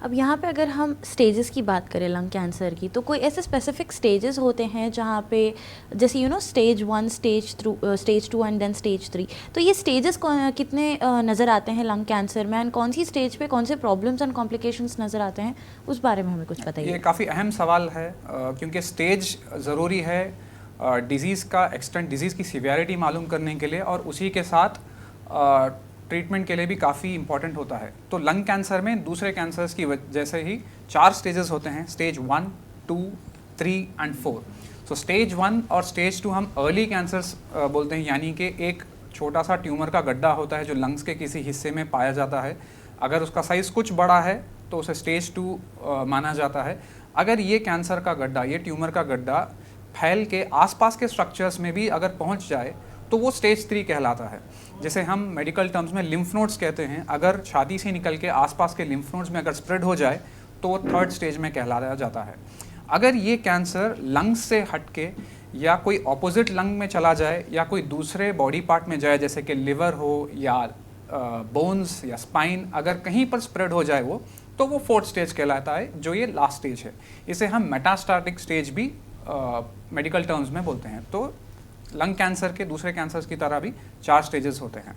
अब यहाँ पे अगर हम स्टेजेस की बात करें लंग कैंसर की, तो कोई ऐसे स्पेसिफिक स्टेजेस होते हैं जहाँ पे, जैसे stage 1, stage 2 and then stage 3, तो ये स्टेजेस कितने नज़र आते हैं लंग कैंसर में, एंड कौन सी स्टेज पे कौन से प्रॉब्लम्स एंड कॉम्प्लिकेशंस नज़र आते हैं, उस बारे में हमें कुछ ये बताइए। काफ़ी अहम सवाल है, क्योंकि स्टेज ज़रूरी है डिज़ीज़ का एक्सटेंट, डिज़ीज़ की सीवियरिटी मालूम करने के लिए, और उसी के साथ ट्रीटमेंट के लिए भी काफ़ी इंपॉर्टेंट होता है। तो लंग कैंसर में दूसरे कैंसर्स की जैसे ही 4 स्टेजेस होते हैं, स्टेज 1, 2, 3 एंड 4। सो स्टेज 1 और स्टेज 2 हम अर्ली कैंसर्स बोलते हैं, यानी कि एक छोटा सा ट्यूमर का गड्ढा होता है जो लंग्स के किसी हिस्से में पाया जाता है। अगर उसका साइज़ कुछ बड़ा है तो उसे स्टेज 2 माना जाता है। अगर ये कैंसर का गड्ढा, ये ट्यूमर का गड्ढा फैल के आसपास के स्ट्रक्चर्स में भी अगर पहुंच जाए तो वो स्टेज 3 कहलाता है। जैसे हम मेडिकल टर्म्स में लिम्फ नोड्स कहते हैं, अगर छाती से निकल के आसपास के लिम्फ नोड्स में अगर स्प्रेड हो जाए तो वो 3rd स्टेज में कहलाया जाता है। अगर ये कैंसर लंग्स से हटके या कोई ऑपोजिट लंग में चला जाए या कोई दूसरे बॉडी पार्ट में जाए, जैसे कि लिवर हो या बोन्स या स्पाइन, अगर कहीं पर स्प्रेड हो जाए वो, तो वो 4th स्टेज कहलाता है, जो ये लास्ट स्टेज है। इसे हम मेटास्टैटिक स्टेज भी मेडिकल टर्म्स में बोलते हैं। तो लंग कैंसर के दूसरे कैंसर्स की तरह भी 4 स्टेजेस होते हैं।